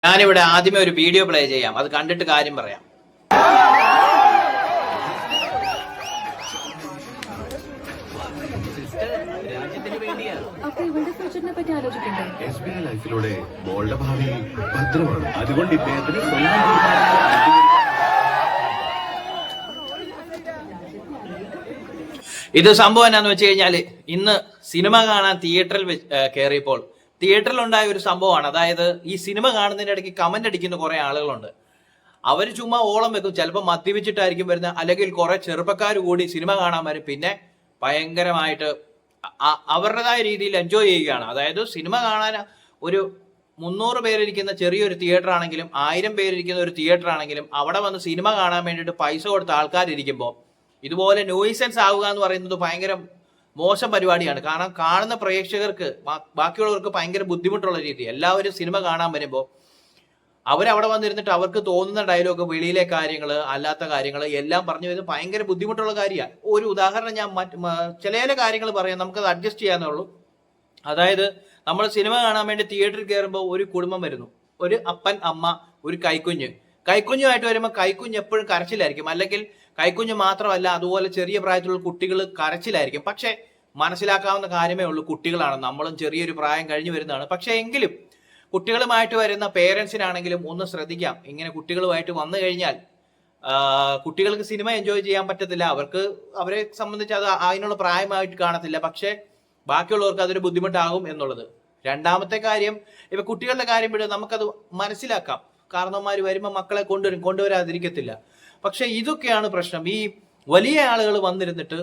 ഞാനിവിടെ ആദ്യമേ ഒരു വീഡിയോ പ്ലേ ചെയ്യാം, അത് കണ്ടിട്ട് കാര്യം പറയാം. ലൈഫിലൂടെ മോളുടെ ഭാവി ഭദ്രമാണ്. അതുകൊണ്ട് ഇദ്ദേഹത്തിന് ഇത് സംഭവം എന്നാന്ന് വെച്ച് കഴിഞ്ഞാല്, ഇന്ന് സിനിമ കാണാൻ തിയേറ്ററിൽ കയറിയപ്പോൾ തിയേറ്ററിൽ ഉണ്ടായ ഒരു സംഭവമാണ്. അതായത് ഈ സിനിമ കാണുന്നതിന്റെ ഇടയ്ക്ക് കമന്റ് അടിക്കുന്ന കുറെ ആളുകളുണ്ട്. അവർ ചുമ്മാ ഓളം വെക്കും, ചിലപ്പോൾ മദ്യപിച്ചിട്ടായിരിക്കും വരുന്നത്, അല്ലെങ്കിൽ കുറെ ചെറുപ്പക്കാർ കൂടി സിനിമ കാണാൻ വരും. പിന്നെ ഭയങ്കരമായിട്ട് അവരുടേതായ രീതിയിൽ എൻജോയ് ചെയ്യുകയാണ്. അതായത് സിനിമ കാണാൻ ഒരു 300 പേരിരിക്കുന്ന ചെറിയൊരു തിയേറ്റർ ആണെങ്കിലും 1000 പേരിരിക്കുന്ന ഒരു തിയേറ്റർ ആണെങ്കിലും അവിടെ വന്ന് സിനിമ കാണാൻ വേണ്ടിയിട്ട് പൈസ കൊടുത്ത ആൾക്കാരിയ്ക്കുമ്പോൾ ഇതുപോലെ നോയിസൻസ് ആവുക എന്ന് പറയുന്നത് ഭയങ്കര മോശം പരിപാടിയാണ്. കാരണം കാണുന്ന പ്രേക്ഷകർക്ക്, ബാക്കിയുള്ളവർക്ക് ഭയങ്കര ബുദ്ധിമുട്ടുള്ള രീതി. എല്ലാവരും സിനിമ കാണാൻ വരുമ്പോൾ അവരവിടെ വന്നിരുന്നിട്ട് അവർക്ക് തോന്നുന്ന ഡയലോഗ്, വെളിയിലെ കാര്യങ്ങൾ, അല്ലാത്ത കാര്യങ്ങൾ എല്ലാം പറഞ്ഞു വരുന്നത് ഭയങ്കര ബുദ്ധിമുട്ടുള്ള കാര്യമാണ്. ഒരു ഉദാഹരണം ഞാൻ ചില കാര്യങ്ങൾ പറയാം, നമുക്കത് അഡ്ജസ്റ്റ് ചെയ്യാന്നേ ഉള്ളൂ. അതായത് നമ്മൾ സിനിമ കാണാൻ വേണ്ടി തിയേറ്ററിൽ കയറുമ്പോൾ ഒരു കുടുംബം വരുന്നു, ഒരു അപ്പൻ, അമ്മ, ഒരു കൈക്കുഞ്ഞുമായിട്ട് വരുമ്പോൾ കൈക്കുഞ്ഞ് എപ്പോഴും കരച്ചിലായിരിക്കും. അല്ലെങ്കിൽ കൈക്കുഞ്ഞ് മാത്രമല്ല, അതുപോലെ ചെറിയ പ്രായത്തിലുള്ള കുട്ടികൾ കരച്ചിലായിരിക്കും. പക്ഷെ മനസ്സിലാക്കാവുന്ന കാര്യമേ ഉള്ളൂ, കുട്ടികളാണ്, നമ്മളും ചെറിയൊരു പ്രായം കഴിഞ്ഞു വരുന്നതാണ്. പക്ഷെ എങ്കിലും കുട്ടികളുമായിട്ട് വരുന്ന പേരൻസിനാണെങ്കിലും ഒന്ന് ശ്രദ്ധിക്കാം. ഇങ്ങനെ കുട്ടികളുമായിട്ട് വന്നു കഴിഞ്ഞാൽ കുട്ടികൾക്ക് സിനിമ എൻജോയ് ചെയ്യാൻ പറ്റത്തില്ല. അവരെ സംബന്ധിച്ച് അത് അതിനുള്ള പ്രായമായിട്ട് കാണത്തില്ല. പക്ഷെ ബാക്കിയുള്ളവർക്ക് അതൊരു ബുദ്ധിമുട്ടാകും എന്നുള്ളത്. രണ്ടാമത്തെ കാര്യം, ഇപ്പൊ കുട്ടികളുടെ കാര്യം വിടും, നമുക്കത് മനസ്സിലാക്കാം. കാരണവന്മാർ വരുമ്പോൾ മക്കളെ കൊണ്ടുവരാതിരിക്കത്തില്ല. പക്ഷെ ഇതൊക്കെയാണ് പ്രശ്നം. ഈ വലിയ ആളുകൾ വന്നിരുന്നിട്ട്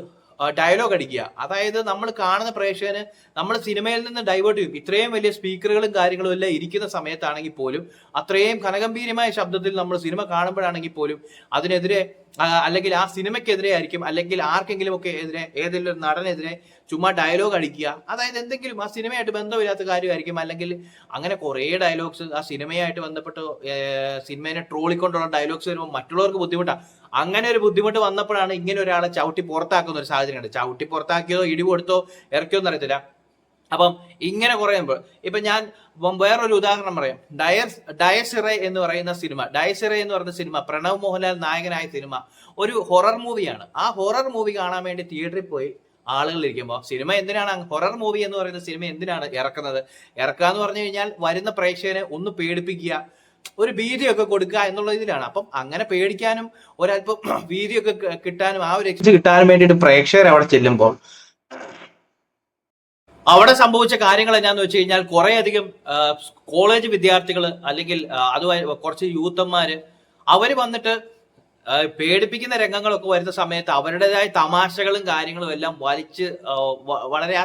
ഡയലോഗ് അടിക്കുക. അതായത് നമ്മൾ കാണുന്ന പ്രേക്ഷകന് നമ്മൾ സിനിമയിൽ നിന്ന് ഡൈവേർട്ട് ചെയ്യും. ഇത്രയും വലിയ സ്പീക്കറുകളും കാര്യങ്ങളും എല്ലാം ഇരിക്കുന്ന സമയത്താണെങ്കിൽ പോലും, അത്രയും ഘനഗംഭീരമായ ശബ്ദത്തിൽ നമ്മൾ സിനിമ കാണുമ്പോഴാണെങ്കിൽ പോലും അതിനെതിരെ, അല്ലെങ്കിൽ ആ സിനിമയ്ക്കെതിരെ ആയിരിക്കും, അല്ലെങ്കിൽ ആർക്കെങ്കിലും ഒക്കെ എതിരെ, ഏതെങ്കിലും ഒരു നടനെതിരെ ചുമ്മാ ഡയലോഗ് അടിക്കുക. അതായത് എന്തെങ്കിലും ആ സിനിമയായിട്ട് ബന്ധമില്ലാത്ത കാര്യമായിരിക്കും. അല്ലെങ്കിൽ അങ്ങനെ കുറേ ഡയലോഗ്സ് ആ സിനിമയായിട്ട് ബന്ധപ്പെട്ട് സിനിമയെ ട്രോളിക്കൊണ്ടുള്ള ഡയലോഗ്സ് വരുമ്പോൾ മറ്റുള്ളവർക്ക് ബുദ്ധിമുട്ടാണ്. അങ്ങനെ ഒരു ബുദ്ധിമുട്ട് വന്നപ്പോഴാണ് ഇങ്ങനെ ഒരാളെ ചവിട്ടി പുറത്താക്കുന്ന ഒരു സാഹചര്യമുണ്ട്. ചവിട്ടി പുറത്താക്കിയോ ഇടി കൊടുത്തോ ഇറക്കിയോ എന്നറിയത്തില്ല. അപ്പം ഇങ്ങനെ കുറയുമ്പോൾ ഇപ്പൊ ഞാൻ വേറൊരു ഉദാഹരണം പറയാം. ഡയസിറെ എന്ന് പറയുന്ന സിനിമ പ്രണവ് മോഹൻലാൽ നായകനായ സിനിമ ഒരു ഹൊറർ മൂവിയാണ്. ആ ഹൊറർ മൂവി കാണാൻ വേണ്ടി തിയേറ്ററിൽ പോയി ആളുകൾ ഇരിക്കുമ്പോൾ, സിനിമ എന്തിനാണ്, ഹൊറർ മൂവി എന്ന് പറയുന്ന സിനിമ എന്തിനാണ് ഇറക്കുക എന്ന് പറഞ്ഞു കഴിഞ്ഞാൽ വരുന്ന പ്രേക്ഷകനെ ഒന്ന് പേടിപ്പിക്കുക, ഒരു ഭീതിയൊക്കെ കൊടുക്കുക എന്നുള്ള ഇതിലാണ്. അപ്പം അങ്ങനെ പേടിക്കാനും ഒരല്പം ഭീതിയൊക്കെ കിട്ടാനും ആ ഒരു എക്സ്പീരിയൻസ് കിട്ടാനും വേണ്ടിയിട്ട് പ്രേക്ഷകർ അവിടെ ചെല്ലുമ്പോൾ അവിടെ സംഭവിച്ച കാര്യങ്ങൾ എന്നാന്ന് വെച്ച് കഴിഞ്ഞാൽ, കുറെ അധികം കോളേജ് വിദ്യാർത്ഥികൾ അല്ലെങ്കിൽ അതുമായി കുറച്ച് യൂത്തന്മാര് അവര് വന്നിട്ട് പേടിപ്പിക്കുന്ന രംഗങ്ങളൊക്കെ വരുന്ന സമയത്ത് അവരുടേതായ തമാശകളും കാര്യങ്ങളും എല്ലാം വലിച്ച് വളരെ ആ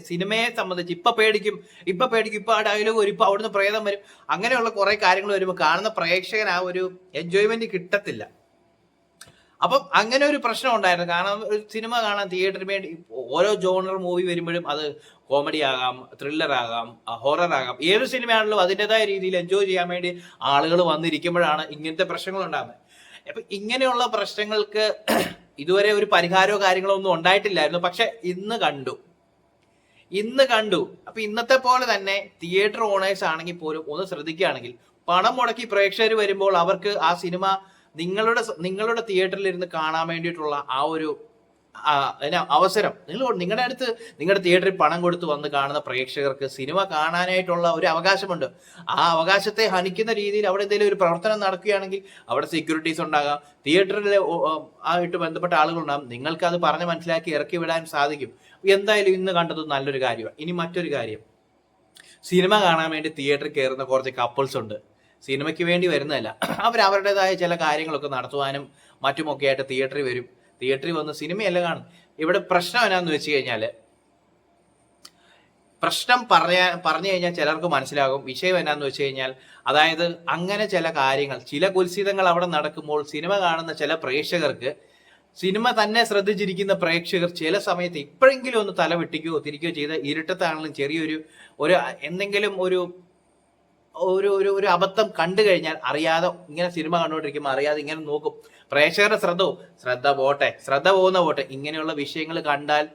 സിനിമയെ സംബന്ധിച്ച് ഇപ്പൊ പേടിക്കും, ഇപ്പൊ ആ ഡയലോഗ് വരും, ഇപ്പൊ അവിടുന്ന് പ്രേതം വരും, അങ്ങനെയുള്ള കുറെ കാര്യങ്ങൾ വരുമ്പോൾ കാണുന്ന പ്രേക്ഷകൻ ആ ഒരു എൻജോയ്മെന്റ് കിട്ടത്തില്ല. അപ്പം അങ്ങനെ ഒരു പ്രശ്നം ഉണ്ടായിരുന്നു. കാരണം ഒരു സിനിമ കാണാൻ തിയേറ്ററിൽ വേണ്ടി ഓരോ ജോണർ മൂവി വരുമ്പോഴും, അത് കോമഡി ആകാം, ത്രില്ലർ ആകാം, ഹൊറർ ആകാം, ഏത് സിനിമയാണല്ലോ അതിൻ്റെതായ രീതിയിൽ എൻജോയ് ചെയ്യാൻ വേണ്ടി ആളുകൾ വന്നിരിക്കുമ്പോഴാണ് ഇങ്ങനത്തെ പ്രശ്നങ്ങൾ ഉണ്ടാകുന്നത്. അപ്പൊ ഇങ്ങനെയുള്ള പ്രശ്നങ്ങൾക്ക് ഇതുവരെ ഒരു പരിഹാരമോ കാര്യങ്ങളോ ഒന്നും ഉണ്ടായിട്ടില്ലായിരുന്നു. പക്ഷെ ഇന്ന് കണ്ടു. അപ്പൊ ഇന്നത്തെ പോലെ തന്നെ തിയേറ്റർ ഓണേഴ്സ് ആണെങ്കിൽ പോലും ഒന്ന് ശ്രദ്ധിക്കുകയാണെങ്കിൽ, പണം മുടക്കി പ്രേക്ഷകർ വരുമ്പോൾ അവർക്ക് ആ സിനിമ നിങ്ങളുടെ തിയേറ്ററിൽ ഇരുന്ന് കാണാൻ വേണ്ടിയിട്ടുള്ള ആ ഒരു അവസരം, നിങ്ങളുടെ തിയേറ്ററിൽ പണം കൊടുത്ത് വന്ന് കാണുന്ന പ്രേക്ഷകർക്ക് സിനിമ കാണാനായിട്ടുള്ള ഒരു അവകാശമുണ്ട്. ആ അവകാശത്തെ ഹനിക്കുന്ന രീതിയിൽ അവിടെ എന്തെങ്കിലും ഒരു പ്രവർത്തനം നടക്കുകയാണെങ്കിൽ അവിടെ സെക്യൂരിറ്റീസ് ഉണ്ടാകാം, തിയേറ്ററിൽ ആയിട്ട് ബന്ധപ്പെട്ട ആളുകളുണ്ടാകും. നിങ്ങൾക്ക് അത് പറഞ്ഞ് മനസ്സിലാക്കി ഇറക്കി വിടാൻ സാധിക്കും. എന്തായാലും ഇന്ന് കണ്ടത് നല്ലൊരു കാര്യമാണ്. ഇനി മറ്റൊരു കാര്യം, സിനിമ കാണാൻ വേണ്ടി തിയേറ്ററിൽ കയറുന്ന കുറച്ച് കപ്പിൾസ് ഉണ്ട്. സിനിമയ്ക്ക് വേണ്ടി വരുന്നതല്ല, അവരുടേതായ ചില കാര്യങ്ങളൊക്കെ നടത്തുവാനും മറ്റുമൊക്കെ ആയിട്ട് തിയേറ്ററിൽ വന്ന് സിനിമയല്ല കാണും. ഇവിടെ പ്രശ്നം എന്നാന്ന് വെച്ച് കഴിഞ്ഞാൽ, പ്രശ്നം പറഞ്ഞു കഴിഞ്ഞാൽ ചിലർക്ക് മനസ്സിലാകും. വിഷയം എന്നാന്ന് വെച്ച് കഴിഞ്ഞാൽ, അതായത് അങ്ങനെ ചില കാര്യങ്ങൾ, ചില കുൽസിതങ്ങൾ അവിടെ നടക്കുമ്പോൾ സിനിമ കാണുന്ന ചില പ്രേക്ഷകർക്ക്, സിനിമ തന്നെ ശ്രദ്ധിച്ചിരിക്കുന്ന പ്രേക്ഷകർ ചില സമയത്ത് ഇപ്പോഴെങ്കിലും ഒന്ന് തല വെട്ടിക്കുകയോ തിരിക്കുകയോ ചെയ്ത് ഇരുട്ടത്താണെങ്കിലും ചെറിയൊരു എന്തെങ്കിലും ഒരു അബദ്ധം കണ്ടു കഴിഞ്ഞാൽ അറിയാതെ ഇങ്ങനെ സിനിമ കണ്ടുകൊണ്ടിരിക്കുമ്പോൾ അറിയാതെ ഇങ്ങനെ നോക്കും. പ്രേക്ഷകരുടെ ശ്രദ്ധ പോകുന്ന പോട്ടെ. ഇങ്ങനെയുള്ള വിഷയങ്ങൾ കണ്ടാൽ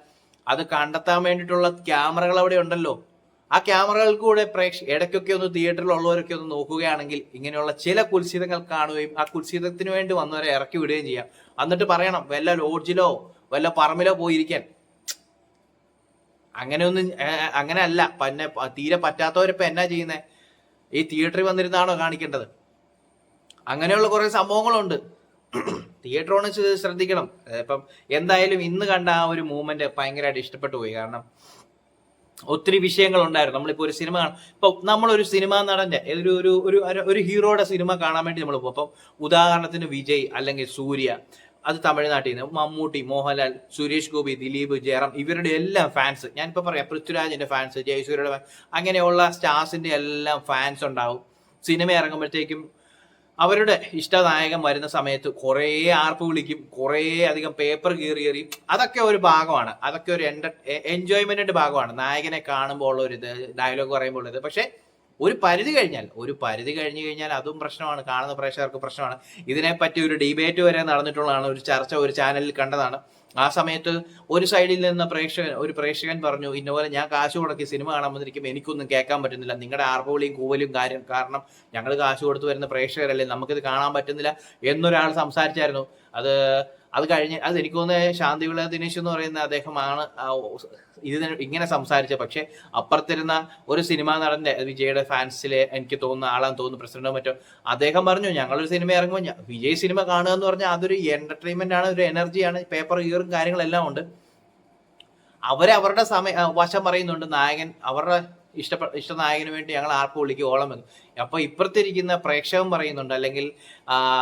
അത് കണ്ടെത്താൻ വേണ്ടിയിട്ടുള്ള ക്യാമറകൾ അവിടെ ഉണ്ടല്ലോ. ആ ക്യാമറകൾക്കൂടെ ഇടയ്ക്കൊക്കെ ഒന്ന് തിയേറ്ററിലുള്ളവരൊക്കെ ഒന്ന് നോക്കുകയാണെങ്കിൽ ഇങ്ങനെയുള്ള ചില കുൽസിതങ്ങൾ കാണുകയും ആ കുൽസിതത്തിന് വേണ്ടി വന്നവരെ ഇറക്കി വിടുകയും ചെയ്യാം. എന്നിട്ട് പറയണം വല്ല ലോഡ്ജിലോ വല്ല പറമ്പിലോ പോയിരിക്കാൻ. അങ്ങനെ അല്ല. തീരെ പറ്റാത്തവരിപ്പോ എന്നാ ചെയ്യുന്നത്? ഈ തിയേറ്ററിൽ വന്നിരുന്നാണോ കാണിക്കേണ്ടത്? അങ്ങനെയുള്ള കുറെ സംഭവങ്ങളുണ്ട്. തിയേറ്റർ ഓണേഴ്സ് ശ്രദ്ധിക്കണം. ഇപ്പം എന്തായാലും ഇന്ന് കണ്ട ആ ഒരു മൂവ്മെന്റ് ഭയങ്കരമായിട്ട് ഇഷ്ടപ്പെട്ടു പോയി. കാരണം ഒത്തിരി വിഷയങ്ങൾ ഉണ്ടായിരുന്നു. നമ്മളിപ്പോൾ ഒരു സിനിമ ഇപ്പൊ നമ്മളൊരു സിനിമാ നടന്റെ ഒരു ഹീറോയുടെ സിനിമ കാണാൻ വേണ്ടി നമ്മൾ പോകും. അപ്പം ഉദാഹരണത്തിന് വിജയ് അല്ലെങ്കിൽ സൂര്യ, അത് തമിഴ്നാട്ടിൽ നിന്ന്, മമ്മൂട്ടി, മോഹൻലാൽ, സുരേഷ് ഗോപി, ദിലീപ്, ജയറാം, ഇവരുടെ എല്ലാം ഫാൻസ്, ഞാനിപ്പോ പറയാം പൃഥ്വിരാജിന്റെ ഫാൻസ്, ജയസൂര്യയുടെ ഫാൻസ്, അങ്ങനെയുള്ള സ്റ്റാർസിന്റെ എല്ലാം ഫാൻസ് ഉണ്ടാവും. സിനിമ ഇറങ്ങുമ്പോഴത്തേക്കും അവരുടെ ഇഷ്ടനായകൻ വരുന്ന സമയത്ത് കുറേ ആർപ്പ് വിളിക്കും, കുറേ അധികം പേപ്പർ കീറി. അതൊക്കെ ഒരു ഭാഗമാണ്. അതൊക്കെ ഒരു എൻജോയ്മെന്റിന്റെ ഭാഗമാണ്. നായകനെ കാണുമ്പോൾ ഉള്ള ഒരു ഇത്, ഡയലോഗ് പറയുമ്പോൾ ഉള്ളത്. പക്ഷെ ഒരു പരിധി കഴിഞ്ഞു കഴിഞ്ഞാൽ അതും പ്രശ്നമാണ്. കാണുന്ന പ്രേക്ഷകർക്ക് പ്രശ്നമാണ്. ഇതിനെപ്പറ്റി ഒരു ഡിബേറ്റ് വരെ നടന്നിട്ടുള്ളതാണ്. ഒരു ചർച്ച ഒരു ചാനലിൽ കണ്ടതാണ്. ആ സമയത്ത് ഒരു സൈഡിൽ നിന്ന് പ്രേക്ഷകൻ പറഞ്ഞു, ഇന്നപോലെ ഞാൻ കാശ് മുടക്കി സിനിമ കാണാൻ വന്നിരിക്കുമ്പോൾ എനിക്കൊന്നും കേൾക്കാൻ പറ്റുന്നില്ല, നിങ്ങളുടെ ആർപ്പുവിളിയും കൂവലും കാരണം ഞങ്ങൾ കാശ് കൊടുത്ത് വരുന്ന പ്രേക്ഷകരല്ലേ, നമുക്കിത് കാണാൻ പറ്റുന്നില്ല എന്നൊരാൾ സംസാരിച്ചായിരുന്നു. അത് കഴിഞ്ഞ് എനിക്ക് തോന്നുന്നത് ശാന്തിവിള ദിനേശ് എന്ന് പറയുന്ന അദ്ദേഹമാണ് ഇങ്ങനെ സംസാരിച്ചത്. പക്ഷെ അപ്പുറത്തിരുന്ന ഒരു സിനിമാ നടന്റെ, വിജയുടെ ഫാൻസിലെ എനിക്ക് തോന്നുന്ന ആളാന്ന് തോന്നുന്നു, പ്രസിഡന്റോ മറ്റോ, അദ്ദേഹം പറഞ്ഞു ഞങ്ങളൊരു സിനിമ ഇറങ്ങുമ്പോൾ വിജയ് സിനിമ കാണുക എന്ന് പറഞ്ഞാൽ അതൊരു എന്റർടൈൻമെന്റ് ആണ്, ഒരു എനർജിയാണ്, പേപ്പർ കീറും കാര്യങ്ങളെല്ലാം ഉണ്ട്. അവരുടെ വശം പറയുന്നുണ്ട്. നായകൻ അവരുടെ ഇഷ്ട നായകന് വേണ്ടി ഞങ്ങൾ ആർപ്പ് വിളിക്കും, ഓളം വെക്കും. അപ്പൊ ഇപ്പുറത്തിരിക്കുന്ന പ്രേക്ഷകൻ പറയുന്നുണ്ട്, അല്ലെങ്കിൽ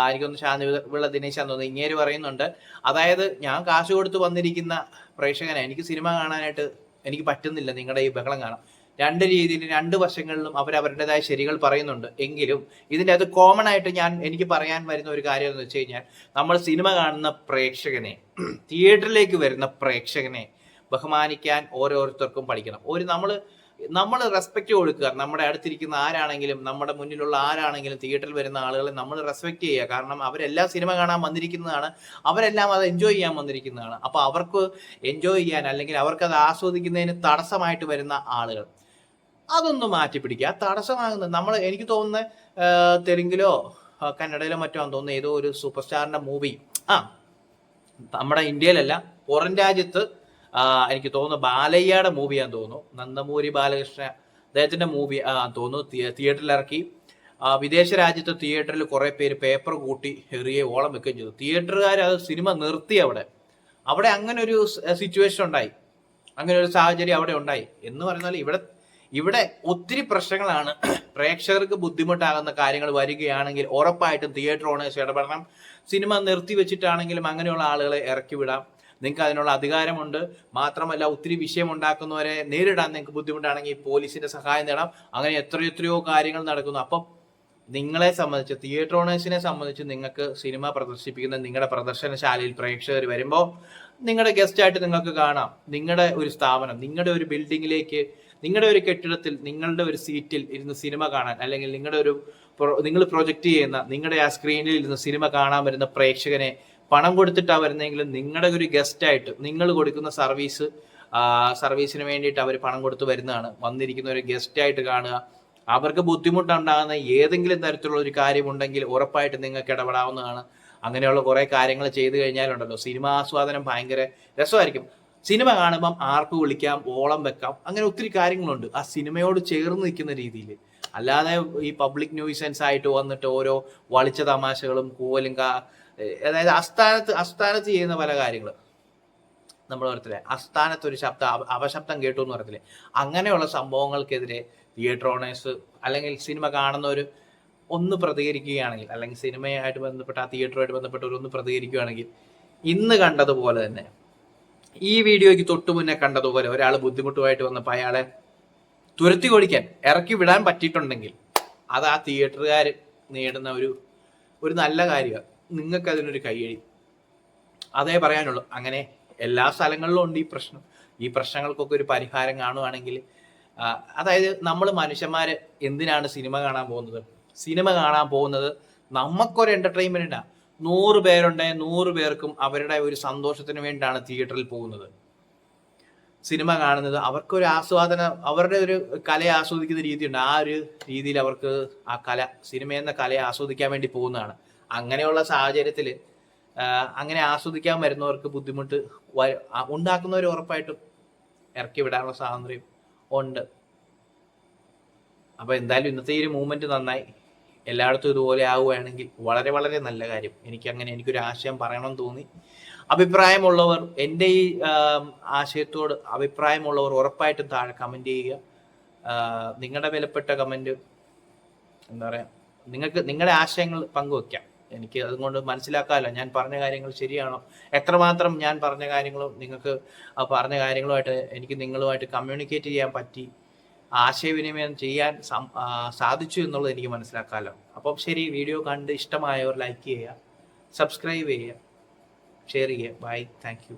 എനിക്കൊന്ന് ശാന്തിവിള ദിനേശാന്ന് തോന്നുന്നു, ഇങ്ങേര് പറയുന്നുണ്ട്, അതായത് ഞാൻ കാശ് കൊടുത്ത് വന്നിരിക്കുന്ന പ്രേക്ഷകനെ എനിക്ക് സിനിമ കാണാനായിട്ട് എനിക്ക് പറ്റുന്നില്ല, നിങ്ങളുടെ ഈ ബഹളം കാണാം. രണ്ട് രീതിയിൽ രണ്ട് വശങ്ങളിലും അവരവരുടേതായ ശരികൾ പറയുന്നുണ്ട്. എങ്കിലും ഇതിൻ്റെ അത് കോമൺ ആയിട്ട് എനിക്ക് പറയാൻ വരുന്ന ഒരു കാര്യം എന്ന് വെച്ച് കഴിഞ്ഞാൽ, നമ്മൾ സിനിമ കാണുന്ന പ്രേക്ഷകനെ, തിയേറ്ററിലേക്ക് വരുന്ന പ്രേക്ഷകനെ ബഹുമാനിക്കാൻ ഓരോരുത്തർക്കും പഠിക്കണം. നമ്മൾ റെസ്പെക്ട് കൊടുക്കുക. നമ്മുടെ അടുത്തിരിക്കുന്ന ആരാണെങ്കിലും, നമ്മുടെ മുന്നിലുള്ള ആരാണെങ്കിലും, തിയേറ്ററിൽ വരുന്ന ആളുകളെ നമ്മൾ റെസ്പെക്ട് ചെയ്യുക. കാരണം അവരെല്ലാം സിനിമ കാണാൻ വന്നിരിക്കുന്നതാണ്, അവരെല്ലാം അത് എൻജോയ് ചെയ്യാൻ വന്നിരിക്കുന്നതാണ്. അപ്പൊ അവർക്ക് എൻജോയ് ചെയ്യാൻ, അല്ലെങ്കിൽ അവർക്ക് അത് ആസ്വദിക്കുന്നതിന് തടസ്സമായിട്ട് വരുന്ന ആളുകൾ, അതൊന്ന് മാറ്റിപ്പിടിക്കുക. ആ തടസ്സമാകുന്നത് എനിക്ക് തോന്നുന്ന തെലുങ്കിലോ കന്നഡയിലോ മറ്റോ ആണെന്ന് തോന്നുന്നു, ഏതോ ഒരു സൂപ്പർ സ്റ്റാറിന്റെ മൂവി, നമ്മുടെ ഇന്ത്യയിലല്ല പുറം രാജ്യത്ത്, എനിക്ക് തോന്നുന്നു ബാലയ്യയുടെ മൂവിയാന്ന് തോന്നുന്നു, നന്ദമൂരി ബാലകൃഷ്ണ അദ്ദേഹത്തിന്റെ മൂവി തോന്നുന്നു, തിയേറ്ററിൽ ഇറക്കി. വിദേശ രാജ്യത്തെ തിയേറ്ററിൽ കുറെ പേര് പേപ്പർ കൂട്ടി എറിയെ ഓളം വെക്കുകയും ചെയ്തു. തിയേറ്ററുകാർ അത് സിനിമ നിർത്തി. അവിടെ അങ്ങനെ ഒരു സിറ്റുവേഷൻ ഉണ്ടായി, അങ്ങനെ ഒരു സാഹചര്യം അവിടെ ഉണ്ടായി. എന്ന് പറഞ്ഞാൽ ഇവിടെ ഒത്തിരി പ്രശ്നങ്ങളാണ്. പ്രേക്ഷകർക്ക് ബുദ്ധിമുട്ടാകുന്ന കാര്യങ്ങൾ വരികയാണെങ്കിൽ ഉറപ്പായിട്ടും തിയേറ്റർ ഓണേഴ്സ് ഇടപെടണം. സിനിമ നിർത്തി വെച്ചിട്ടാണെങ്കിലും അങ്ങനെയുള്ള ആളുകളെ ഇറക്കി വിടാം. നിങ്ങൾക്ക് അതിനുള്ള അധികാരമുണ്ട്. മാത്രമല്ല, ഒത്തിരി വിഷയം ഉണ്ടാക്കുന്നവരെ നേരിടാൻ നിങ്ങൾക്ക് ബുദ്ധിമുട്ടാണെങ്കിൽ പോലീസിന്റെ സഹായം നേടാം. അങ്ങനെ എത്രയോ കാര്യങ്ങൾ നടക്കുന്നു. അപ്പം നിങ്ങളെ സംബന്ധിച്ച്, തിയേറ്റർ ഓണേഴ്സിനെ സംബന്ധിച്ച്, നിങ്ങൾക്ക് സിനിമ പ്രദർശിപ്പിക്കുന്ന നിങ്ങളുടെ പ്രദർശനശാലയിൽ പ്രേക്ഷകർ വരുമ്പോൾ നിങ്ങളുടെ ഗസ്റ്റായിട്ട് നിങ്ങൾക്ക് കാണാം. നിങ്ങളുടെ ഒരു സ്ഥാപനം, നിങ്ങളുടെ ഒരു ബിൽഡിങ്ങിലേക്ക്, നിങ്ങളുടെ ഒരു കെട്ടിടത്തിൽ, നിങ്ങളുടെ ഒരു സീറ്റിൽ ഇരുന്ന് സിനിമ കാണാൻ, അല്ലെങ്കിൽ നിങ്ങൾ പ്രൊജക്റ്റ് ചെയ്യുന്ന നിങ്ങളുടെ ആ സ്ക്രീനിൽ ഇരുന്ന് സിനിമ കാണാൻ വരുന്ന പ്രേക്ഷകനെ പണം കൊടുത്തിട്ടാണ് വരുന്നതെങ്കിലും നിങ്ങളുടെ ഒരു ഗസ്റ്റായിട്ട്, നിങ്ങൾ കൊടുക്കുന്ന സർവീസിന് വേണ്ടിയിട്ട് അവർ പണം കൊടുത്ത് വരുന്നതാണ്. വന്നിരിക്കുന്ന ഒരു ഗസ്റ്റായിട്ട് കാണുക. അവർക്ക് ബുദ്ധിമുട്ടുണ്ടാകുന്ന ഏതെങ്കിലും തരത്തിലുള്ള ഒരു കാര്യമുണ്ടെങ്കിൽ ഉറപ്പായിട്ട് നിങ്ങൾക്ക് ഇടപെടാവുന്നതാണ്. അങ്ങനെയുള്ള കുറെ കാര്യങ്ങൾ ചെയ്തു കഴിഞ്ഞാലുണ്ടല്ലോ, സിനിമ ആസ്വാദനം ഭയങ്കര രസമായിരിക്കും. സിനിമ കാണുമ്പം ആർപ്പ് വിളിക്കാം, ഓളം വെക്കാം, അങ്ങനെ ഒത്തിരി കാര്യങ്ങളുണ്ട് ആ സിനിമയോട് ചേർന്ന് നിൽക്കുന്ന രീതിയിൽ. അല്ലാതെ ഈ പബ്ലിക് ന്യൂസൻസ് ആയിട്ട് വന്നിട്ട് ഓരോ വളിച്ച തമാശകളും കൂവലും അതായത് അസ്ഥാനത്ത് ചെയ്യുന്ന പല കാര്യങ്ങൾ നമ്മൾ പറയത്തില്ലേ, അസ്ഥാനത്ത് ഒരു അപശബ്ദം കേട്ടു എന്ന് പറയത്തില്ലേ, അങ്ങനെയുള്ള സംഭവങ്ങൾക്കെതിരെ തിയേറ്റർ ഓണേഴ്സ് അല്ലെങ്കിൽ സിനിമ കാണുന്നവർ ഒന്ന് പ്രതികരിക്കുകയാണെങ്കിൽ, അല്ലെങ്കിൽ സിനിമയായിട്ട് ബന്ധപ്പെട്ട ആ തിയേറ്ററുമായിട്ട് ബന്ധപ്പെട്ടവരൊന്ന് പ്രതികരിക്കുകയാണെങ്കിൽ, ഇന്ന് കണ്ടതുപോലെ തന്നെ, ഈ വീഡിയോയ്ക്ക് തൊട്ടു മുന്നേ കണ്ടതുപോലെ ഒരാൾ ബുദ്ധിമുട്ടുമായിട്ട് വന്നപ്പോൾ അയാളെ തുരത്തി ഓടിക്കാൻ ഇറക്കി വിടാൻ പറ്റിയിട്ടുണ്ടെങ്കിൽ അത് ആ തിയേറ്ററുകാർ നേടുന്ന ഒരു നല്ല കാര്യമാണ്. നിങ്ങൾക്ക് അതിനൊരു കയ്യടി, അതേ പറയാനുള്ളൂ. അങ്ങനെ എല്ലാ സ്ഥലങ്ങളിലും ഉണ്ട് ഈ പ്രശ്നങ്ങൾക്കൊക്കെ ഒരു പരിഹാരം കാണുവാണെങ്കിൽ, അതായത് നമ്മൾ മനുഷ്യന്മാര് എന്തിനാണ് സിനിമ കാണാൻ പോകുന്നത്? സിനിമ കാണാൻ പോകുന്നത് നമുക്കൊരു എന്റർടൈൻമെന്റിനാണ്. 100 പേരുണ്ടെങ്കിൽ 100 പേർക്കും അവരുടെ ഒരു സന്തോഷത്തിന് വേണ്ടിയാണ് തിയേറ്ററിൽ പോകുന്നത്. സിനിമ കാണുന്നത് അവർക്കൊരു ആസ്വാദനം, അവരുടെ ഒരു കലയെ ആസ്വദിക്കുന്ന രീതിയുണ്ട്. ആ ഒരു രീതിയിൽ അവർക്ക് ആ സിനിമ എന്ന കലയെ ആസ്വദിക്കാൻ വേണ്ടി പോകുന്നതാണ്. അങ്ങനെയുള്ള സാഹചര്യത്തിൽ അങ്ങനെ ആസ്വദിക്കാൻ വരുന്നവർക്ക് ബുദ്ധിമുട്ട് ഉണ്ടാക്കുന്നവർ ഉറപ്പായിട്ടും ഇറക്കി വിടാനുള്ള സ്വാതന്ത്ര്യം ഉണ്ട്. അപ്പൊ എന്തായാലും ഇന്നത്തെ ഈ ഒരു മൂവ്മെന്റ് നന്നായി. എല്ലായിടത്തും ഇതുപോലെ ആവുകയാണെങ്കിൽ വളരെ വളരെ നല്ല കാര്യം. എനിക്കൊരു ആശയം പറയണമെന്ന് തോന്നി. അഭിപ്രായമുള്ളവർ, എൻ്റെ ഈ ആശയത്തോട് അഭിപ്രായമുള്ളവർ ഉറപ്പായിട്ടും താഴെ കമന്റ് ചെയ്യുക. നിങ്ങളുടെ വിലപ്പെട്ട കമന്റ്, എന്താ പറയാ, നിങ്ങളുടെ ആശയങ്ങൾ പങ്കുവെക്കാം. എനിക്ക് അതുകൊണ്ട് മനസ്സിലാക്കാമല്ലോ ഞാൻ പറഞ്ഞ കാര്യങ്ങൾ ശരിയാണോ, എത്രമാത്രം ഞാൻ പറഞ്ഞ കാര്യങ്ങളും നിങ്ങൾക്ക് പറഞ്ഞ കാര്യങ്ങളുമായിട്ട് എനിക്ക് നിങ്ങളുമായിട്ട് കമ്മ്യൂണിക്കേറ്റ് ചെയ്യാൻ പറ്റി, ആശയവിനിമയം ചെയ്യാൻ സാധിച്ചു എന്നുള്ളത് എനിക്ക് മനസ്സിലാക്കാമല്ലോ. അപ്പം ശരി, വീഡിയോ കണ്ട് ഇഷ്ടമായവർ ലൈക്ക് ചെയ്യുക, സബ്സ്ക്രൈബ് ചെയ്യുക, ഷെയർ ചെയ്യുക. Bye, thank U.